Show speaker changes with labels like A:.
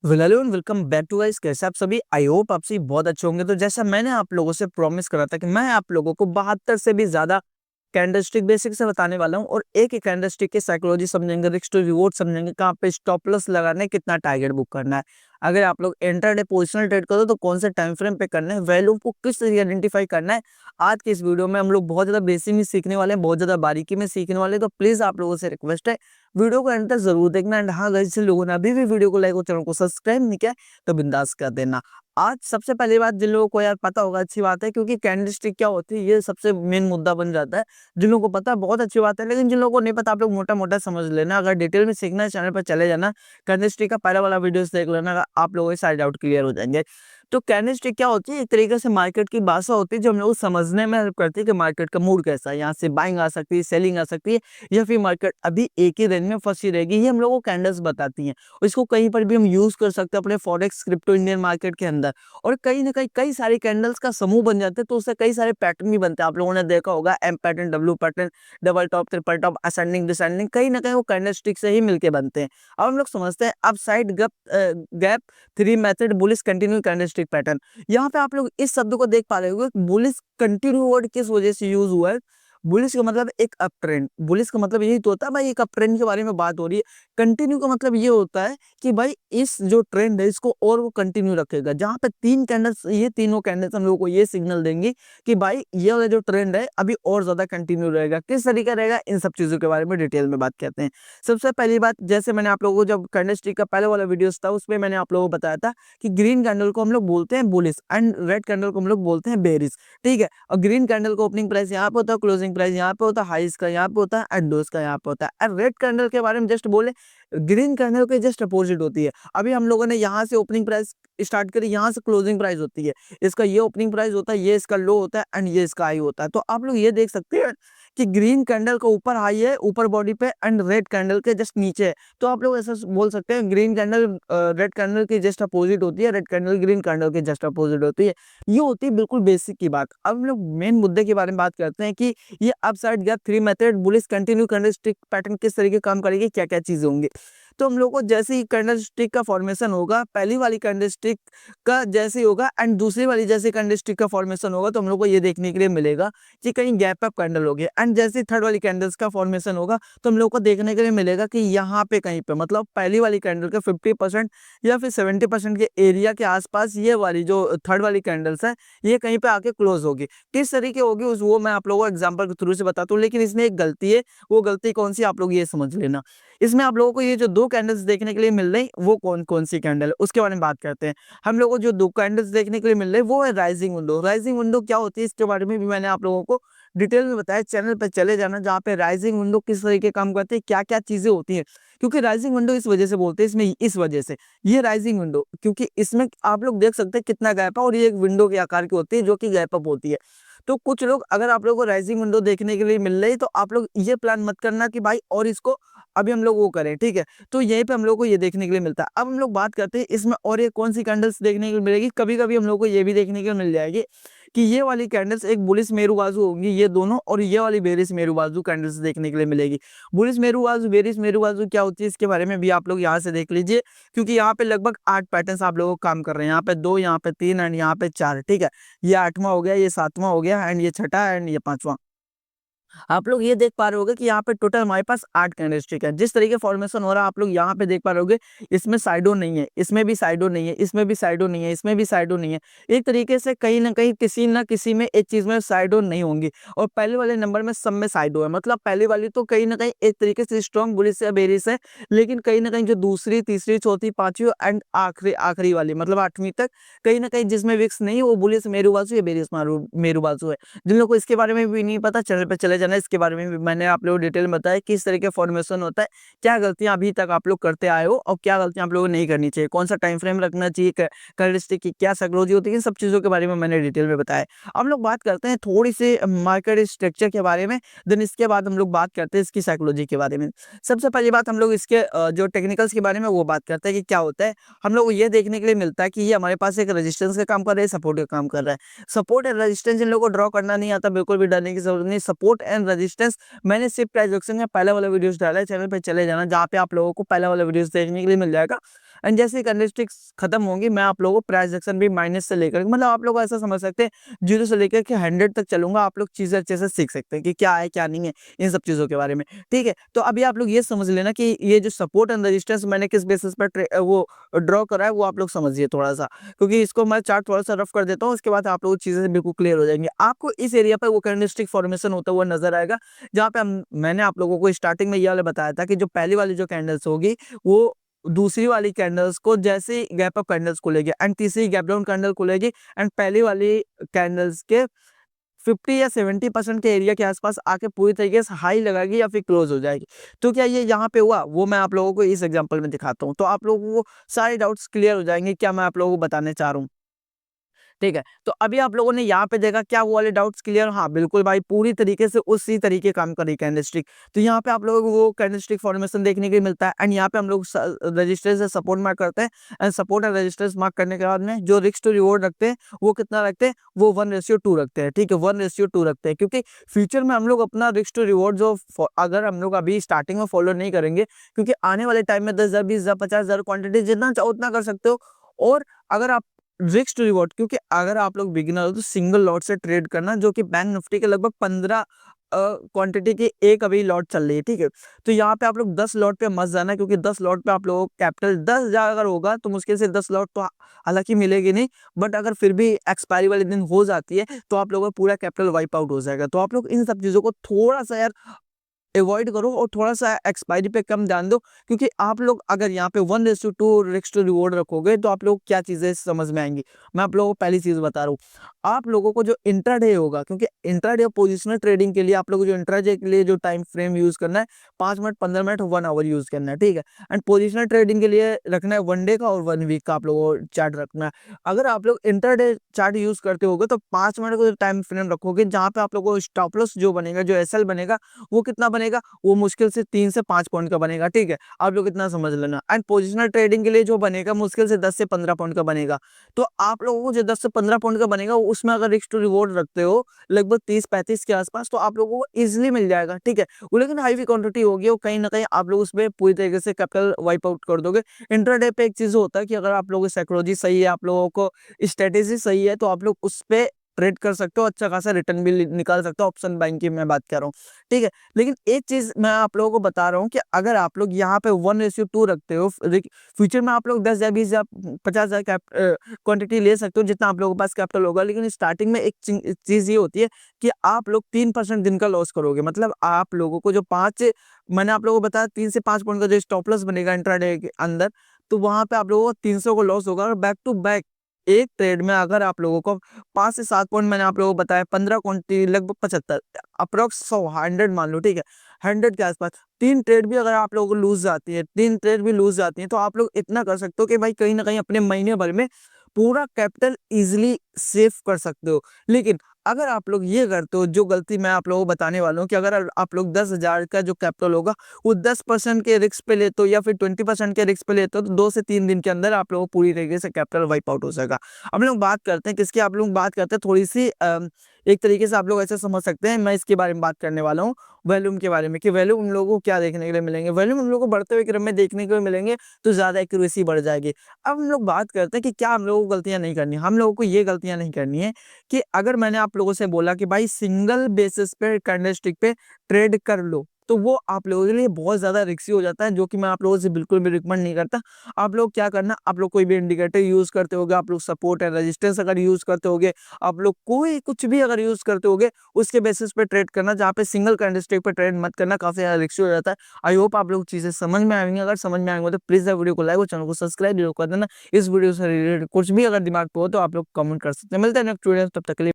A: Welcome back to guys. कैसे आप सभी? आई होप आप सभी बहुत अच्छे होंगे। तो जैसा मैंने आप लोगों से प्रॉमिस करा था कि मैं आप लोगों को 72 से भी ज्यादा कैंडलस्टिक बेसिक से बताने वाला हूं और एक एक कैंडलस्टिक की साइकोलॉजी समझेंगे, रिस्क टू रिवॉर्ड समझेंगे, कहाँ पे स्टॉप लॉस लगाना है, कितना टारगेट बुक करना है, अगर आप लोग इंट्राडे पोजिशनल ट्रेड करो तो कौन से टाइम फ्रेम पे करना है, वैल्यू को किस तरीके आइडेंटिफाई करना है। आज की इस वीडियो में हम लोग बहुत ज्यादा बेसिक में सीखने वाले हैं, बहुत ज्यादा बारीकी में सीखने वाले हैं। तो प्लीज आप लोगों से रिक्वेस्ट है, वीडियो को अंत तक जरूर देखना। एंड हाँ, अगर जिन लोगों ने अभी भी वीडियो को लाइक और चैनल को सब्सक्राइब नहीं किया तो बिंदास कर देना। आज सबसे पहली बात जिन लोगों को यार पता होगा अच्छी बात है, क्योंकि कैंडलस्टिक क्या होती है ये सबसे मेन मुद्दा बन जाता है। जिन लोगों को पता है बहुत अच्छी बात है, लेकिन जिन लोगों को नहीं पता आप लोग मोटा मोटा समझ लेना। अगर डिटेल में सीखना है चैनल पर चले जाना, कैंडलस्टिक का पहला वाला वीडियो देख लेना, आप लोगों के सारे डाउट क्लियर हो जाएंगे। तो कैंडलस्टिक क्या होती है? एक तरीके से मार्केट की भाषा होती है जो हम लोग समझने में हेल्प करती है कि मार्केट का मूड कैसा है, यहाँ से बाइंग आ सकती है, सेलिंग आ सकती है, या फिर मार्केट अभी एक ही रेंज में फंसी रहेगी। ये हम लोग को कैंडल्स बताती हैं और इसको कहीं पर भी हम यूज कर सकते हैं अपने फॉरेक्स क्रिप्टो इंडियन मार्केट के अंदर। और कहीं ना कहीं कई सारे कैंडल्स का समूह बन जाते हैं, तो उससे कई सारे पैटर्न भी बनते हैं। आप लोगों ने देखा होगा M pattern, W pattern, double top, triple top, ascending, descending, कहीं ना कहीं वो कैंडलस्टिक से ही मिलके बनते हैं। अब हम लोग समझते हैं up side gap gap three method, bullish continue candlestick pattern. यहाँ पे आप लोग इस शब्द को देख पा रहे होंगे, बुलिश कंटिन्यू वर्ड किस वजह से यूज हुआ है। बुलिश का मतलब एक अप ट्रेंड, बुलिश का मतलब यही तो होता है भाई, एक अप ट्रेंड के बारे में बात हो रही है। कंटिन्यू का मतलब ये होता है कि भाई इस जो ट्रेंड है इसको और वो कंटिन्यू रखेगा। जहां पे तीन कैंडल्स, ये तीनों कैंडल्स हम लोगों को ये सिग्नल देंगे कि भाई ये वाला जो ट्रेंड है अभी और ज्यादा कंटिन्यू रहेगा। किस तरीके रहेगा, इन सब चीजों के बारे में डिटेल में बात करते हैं। सबसे पहली बात, जैसे मैंने आप लोगों को जब कैंडलस्टिक का पहले वाला वीडियो था उसमें मैंने आप लोगों को बताया था कि ग्रीन कैंडल को हम लोग बोलते हैं बुलिश एंड रेड कैंडल को हम लोग बोलते हैं बेरिश। ठीक है, और ग्रीन कैंडल का ओपनिंग प्राइस यहाँ पे होता है, क्लोजिंग प्राइस यहाँ पे होता है, हाईस का यहाँ पे होता है एंड लोस का यहाँ पे होता है। रेड कैंडल के बारे में जस्ट बोले, ग्रीन कैंडल के जस्ट अपोजिट होती है। अभी हम लोगों ने यहाँ से ओपनिंग प्राइस स्टार्ट करी, यहाँ से क्लोजिंग प्राइस होती है, इसका ये ओपनिंग प्राइस होता है, ये इसका लो होता है एंड ये इसका हाई होता है। तो आप लोग ये देख सकते हैं कि ग्रीन कैंडल का ऊपर हाई है ऊपर बॉडी पे एंड रेड कैंडल के जस्ट नीचे है। तो आप लोग ऐसा बोल सकते हैं ग्रीन कैंडल रेड कैंडल के जस्ट अपोजिट होती है, रेड कैंडल ग्रीन कैंडल के जस्ट अपोजिट होती है। ये होती है बिल्कुल बेसिक की बात। अब हम लोग मेन मुद्दे के बारे में बात करते हैं कि ये upside gap three method, bullish continue candlestick pattern किस तरीके काम करेगी, क्या क्या चीजें होंगी। तो हम लोग को जैसे ही कैंडलस्टिक का फॉर्मेशन होगा, पहली वाली कैंडलस्टिक का जैसे ही होगा एंड दूसरी वाली जैसे कैंडलस्टिक का फॉर्मेशन होगा, तो हम लोग को ये देखने के लिए मिलेगा कि कहीं गैप अप कैंडल होगी। एंड जैसे थर्ड वाली कैंडल्स का फॉर्मेशन होगा तो हम लोग को देखने के लिए मिलेगा कि यहाँ पे कहीं पे, मतलब पहली वाली कैंडल के 50% या फिर 70% के एरिया के आसपास ये वाली जो थर्ड वाली कैंडल्स है ये कहीं पे आके क्लोज होगी। किस तरीके होगी उस वो मैं आप लोगों को एग्जांपल के थ्रू से बताता हूँ, लेकिन इसमें एक गलती है। वो गलती कौन सी आप लोग ये समझ लेना। इसमें आप लोगों को ये जो दो कैंडल्स देखने के लिए मिल रही वो कौन कौन सी कैंडल है उसके बारे में बात करते हैं। हम लोगों को जो दो कैंडल्स देखने के लिए मिल रहे वो है राइजिंग विंडो। राइजिंग विंडो क्या होती है इसके बारे में भी मैंने आप लोगों को डिटेल में बताया। चैनल पर चले जाना जहाँ पे राइजिंग विंडो किस तरीके काम करती है, क्या क्या चीजें होती है। क्योंकि राइजिंग विंडो इस वजह से बोलते हैं, इसमें इस वजह से ये राइजिंग विंडो, क्योंकि इसमें आप लोग देख सकते हैं कितना गैप है और ये एक विंडो के आकार की होती है जो कि गैप अप होती है। तो कुछ लोग, अगर आप लोगों को राइजिंग विंडो देखने के लिए मिल रही है तो आप लोग ये प्लान मत करना कि भाई और इसको अभी हम लोग वो करें। ठीक है, तो यहीं पे हम लोग को ये देखने के लिए मिलता है। अब हम लोग बात करते हैं इसमें और ये कौन सी कैंडल्स देखने को मिलेगी। कभी कभी हम लोग को ये भी देखने को मिल जाएगी कि ये वाली कैंडल्स एक बुलिश मेरू बाजू होंगी ये दोनों, और ये वाली बेरिश मेरू बाजू कैंडल्स देखने के लिए मिलेगी। बुलिश मेरू बाजू, बेरिश मेरू बाजू क्या होती है इसके बारे में भी आप लोग यहाँ से देख लीजिए, क्योंकि यहाँ पे लगभग 8 पैटर्न्स आप लोगों को काम कर रहे हैं। यहाँ पे 2, यहाँ पे 3 एंड यहाँ पे 4। ठीक है, ये 8वां हो गया, ये 7वां हो गया एंड ये छठा एंड ये 5वां। आप लोग ये देख पा रहे होगे कि यहाँ पे टोटल हमारे पास 8 कैंडलस्टिक है। जिस तरीके फॉर्मेशन हो रहा है आप लोग यहाँ पे देख पा रहे होगे, इसमें साइडो नहीं है, इसमें भी साइडो नहीं है, इसमें भी साइडो नहीं है, इसमें भी साइडो नहीं है। एक तरीके से कहीं ना कहीं किसी ना किसी में एक चीज में साइडो नहीं होंगी, और पहले वाले नंबर में सब में साइडो है। मतलब पहले वाली तो कहीं ना कहीं एक तरीके से स्ट्रॉन्ग बुलिश या बेरिश है, लेकिन कहीं ना कहीं जो दूसरी, तीसरी, चौथी, पांचवी एंड आखिरी आखिरी वाली मतलब 8वीं तक, कहीं ना कहीं जिसमें विक्स नहीं है वो बुलिश मेरू बाजू या बेरिश मेरू बाजू है। जिन लोगों को इसके बारे में भी नहीं पता चैनल पे चले जाना, इसके बारे में भी मैंने आप लोगों को डिटेल में बताया किस तरह के फॉर्मेशन होता है, क्या गलतियां अभी तक आप लोग करते आए हो और क्या गलतियां आप लोगों को नहीं करनी चाहिए, कौन सा टाइम फ्रेम रखना चाहिए, कैंडलस्टिक की क्या साइकोलॉजी होती है, इन सब चीजों के बारे में मैंने डिटेल में बताया। अब हम लोग बात करते हैं थोड़ी सी मार्केट स्ट्रक्चर के बारे में, देन इसके बाद हम लोग बात करते हैं इसकी साइकोलॉजी के बारे में। सबसे पहली बात हम लोग इसके जो टेक्निकल्स के बारे में वो बात करते हैं कि क्या होता है। हम लोग को ये देखने के लिए मिलता है कि ये हमारे पास एक रेजिस्टेंस का काम कर रहा है, सपोर्ट का काम कर रहा है। सपोर्ट एंड रेजिस्टेंस इन लोगों को ड्रॉ करना नहीं आता, बिल्कुल भी डरने की जरूरत नहीं। सपोर्ट एंड रेजिस्टेंस मैंने सिर्फ प्राइस एक्शन में पहला वाला वीडियोस डाला है, चैनल पे चले जाना जहाँ पे आप लोगों को पहला वाला वीडियोस देखने के लिए मिल जाएगा। एंड जैसे ही कैंडलस्टिक्स खत्म होंगी मैं आप लोगों को प्राइस एक्शन भी माइनस से लेकर, मतलब आप लोग ऐसा समझ सकते हैं 0 से लेकर के 100 तक चलूंगा, आप लोग चीजें अच्छे से सीख सकते हैं कि क्या है क्या नहीं है इन सब चीजों के बारे में। ठीक है, तो अभी आप लोग ये समझ लेना कि ये जो सपोर्ट एंड रेजिस्टेंस मैंने किस बेसिस पर वो ड्रॉ करा है वो आप लोग समझिए थोड़ा सा, क्योंकि इसको मैं चार्ट थोड़ा सा रफ कर देता हूँ, उसके बाद आप लोग चीजें बिल्कुल क्लियर हो जाएंगे। आपको इस एरिया पर वो कैंडलस्टिक फॉर्मेशन होता हुआ नजर आएगा, जहाँ पे मैंने आप लोगों को स्टार्टिंग में ये वाला बताया था कि जो पहली वाली जो कैंडल्स होगी वो दूसरी वाली कैंडल्स को जैसे ही गैप अप कैंडल्स खुलेगी एंड तीसरी गैप डाउन कैंडल खुलेगी एंड पहली वाली कैंडल्स के 50 या 70% के एरिया के आसपास आके पूरी तरीके से हाई लगाएगी या फिर क्लोज हो जाएगी। तो क्या ये यहाँ पे हुआ, वो मैं आप लोगों को इस एग्जांपल में दिखाता हूँ, तो आप लोगों को सारे डाउट्स क्लियर हो जाएंगे क्या मैं आप लोगों को बताने चाह रहा हूँ। ठीक है, तो अभी आप लोगों ने यहाँ पे देखा क्या वो वाले डाउट्स क्लियर, हाँ बिल्कुल भाई पूरी तरीके से उसी तरीके काम करी कैंडलस्टिक। तो यहाँ पे आप लोगों को वो कैंडलस्टिक फॉर्मेशन देखने के लिए मिलता है एंड यहाँ पे हम लोग रजिस्टर से सपोर्ट मार्क करते हैं and support and registers mark करने के बाद में जो रिस्क टू रिवॉर्ड रखते हैं वो कितना रखते हैं, वो 1:2 रखते हैं। ठीक है, 1:2 रखते हैं, क्योंकि फ्यूचर में हम लोग अपना रिस्क टू रिवॉर्ड जो अगर हम लोग अभी स्टार्टिंग में फॉलो नहीं करेंगे, क्योंकि आने वाले टाइम में 10,000 20,000 50,000 क्वांटिटी जितना चाहो उतना कर सकते हो। और अगर आप रिस्क टू रिवॉर्ड, क्योंकि अगर आप लोग बिगिनर हो तो सिंगल लॉट से ट्रेड करना, जो कि बैंक निफ्टी के लगभग 15 क्वांटिटी की एक अभी लॉट चल रही है। ठीक है, तो यहाँ पे आप लोग 10 लॉट पे मत जाना, क्योंकि 10 लॉट पे आप लोगों को कैपिटल 10,000 अगर होगा तो मुश्किल से 10 लॉट तो हालांकि मिलेगी नहीं, बट अगर फिर भी एक्सपायरी वाले दिन हो जाती है तो आप लोगों का पूरा कैपिटल वाइप आउट हो जाएगा। तो आप लोग इन सब चीजों को थोड़ा सा यार अवॉइड करो और थोड़ा सा एक्सपायरी पे कम ध्यान दो, क्योंकि आप लोग अगर यहाँ पे 1:2 रिस्क टू रिवॉर्ड रखोगे तो आप लोग क्या चीजें समझ में आएंगी। मैं आप लोगों को पहली चीज बता रहा हूँ, आप लोगों को जो इंट्राडे होगा, क्योंकि इंट्राडे पोजिशनल ट्रेडिंग के लिए आप लोगों को जो इंट्राडे के लिए जो टाइम फ्रेम यूज करना है 5 मिनट 15 मिनट 1 आवर यूज करना है। ठीक है, एंड पोजिशनल ट्रेडिंग के लिए रखना है 1 डे का और 1 वीक का आप लोगों को चार्ट रखना है। अगर आप लोग इंट्राडे चार्ट यूज करते होगे तो 5 मिनट का टाइम फ्रेम रखोगे, जहाँ पे आप लोगों को स्टॉप लॉस जो बनेगा, जो एसएल बनेगा वो कितना बनेगा, वो मुश्किल से 3 से 5 पॉइंट का बनेगा। ठीक है, आप लोग इतना समझ लेना। एंड पोजिशनल ट्रेडिंग के लिए जो बनेगा मुश्किल से 10 से 15 पॉइंट का बनेगा। तो आप लोगों को जो 10 से 15 पॉइंट का बनेगा उसमें अगर रिस्क टू रिवॉर्ड रखते हो लगभग 30-35 के आसपास, तो आप लोगों को इजिली मिल जाएगा। ठीक है, वो लेकिन हाईवी क्वांटिटी होगी और कहीं ना कहीं आप लोग उसमें पूरी तरीके से कैपिटल वाइप आउट कर दोगे। इंट्राडे पे एक चीज होता है कि अगर आप लोगों की साइकोलॉजी सही है, आप लोगों को स्ट्रेटेजी सही है, तो आप लोग उस पे ट्रेड कर सकते हो, अच्छा खासा रिटर्न भी निकाल सकते हो। ऑप्शन बाइंग की मैं बात कर रहा हूँ। ठीक है, लेकिन एक चीज मैं आप लोगों को बता रहा हूँ कि अगर आप लोग यहाँ पे 1:2 रखते हो, फ्यूचर में आप लोग 10,000 20,000 50,000 क्वांटिटी ले सकते हो जितना आप लोगों के पास कैपिटल होगा, लेकिन स्टार्टिंग में एक चीज ये होती है कि आप लोग 3% दिन का लॉस करोगे। मतलब आप लोगों को जो 5, मैंने आप लोगों को बताया 3 से 5 पॉइंट का जो स्टॉप लॉस बनेगा इंट्राडे के अंदर, तो वहां पे आप लोगों को 300 को लॉस होगा। और बैक टू बैक एक ट्रेड में अगर आप लोगों को 5 से 7 पॉइंट, मैंने आप लोगों को बताया 15 क्वांटिटी लगभग 75 अप्रोक्स 100 मान लो। ठीक है, 100 के आसपास 3 ट्रेड भी अगर आप लोगों को लूज जाती है, 3 ट्रेड भी लूज जाती है, तो आप लोग इतना कर सकते हो कि भाई कहीं ना कहीं अपने महीने भर में पूरा कैपिटल इजिली सेव कर सकते हो। लेकिन अगर आप लोग ये करते हो, जो गलती मैं आप लोगों को बताने वाला हूँ, कि अगर आप लोग 10,000 का जो कैपिटल होगा वो 10% के रिस्क पे लेते हो या फिर 20% के रिस्क पे लेते हो, तो 2 से 3 दिन के अंदर आप लोगों को पूरी तरीके से कैपिटल वाइप आउट हो जाएगा। हम लोग बात करते हैं किसकी, आप लोग बात करते हैं थोड़ी सी एक तरीके से आप लोग ऐसे समझ सकते हैं, मैं इसके बारे में बात करने वाला हूँ वॉल्यूम के बारे में, कि वॉल्यूम उन लोगों को क्या देखने के लिए मिलेंगे। वॉल्यूम उन लोगों को बढ़ते हुए क्रम में देखने को मिलेंगे, तो ज्यादा एक्यूरेसी बढ़ जाएगी। अब हम लोग बात करते हैं कि क्या हम लोगों को गलतियां नहीं करनी। हम लोगों को ये गलतियां नहीं करनी है कि अगर मैंने आप लोगों से बोला कि भाई सिंगल बेसिस पे कैंडलस्टिक पे ट्रेड कर लो, तो वो आप लोगों के लिए बहुत ज्यादा रिस्की हो जाता है, जो कि मैं आप लोगों से बिल्कुल भी रिकमेंड नहीं करता। आप लोग क्या करना, आप लोग कोई भी इंडिकेटर यूज करते होगे, आप लोग सपोर्ट एंड रेजिस्टेंस अगर यूज करते होगे, आप लोग कोई कुछ भी अगर यूज करते होगे, उसके बेसिस पे ट्रेड करना, जहाँ पे सिंगल कैंडलस्टिक पे ट्रेड मत करना, काफी ज्यादा रिस्की हो जाता है। आई होप आप लोग चीजें समझ में आएंगे। अगर समझ में आएंगे तो प्लीज वीडियो को लाइक और चैनल को सब्सक्राइब जरूर कर देना। इस वीडियो से रिलेटेड कुछ भी अगर दिमाग पे हो तो आप लोग कमेंट कर सकते हैं। मिलते हैं नेक्स्ट वीडियो, तब तक के लिए।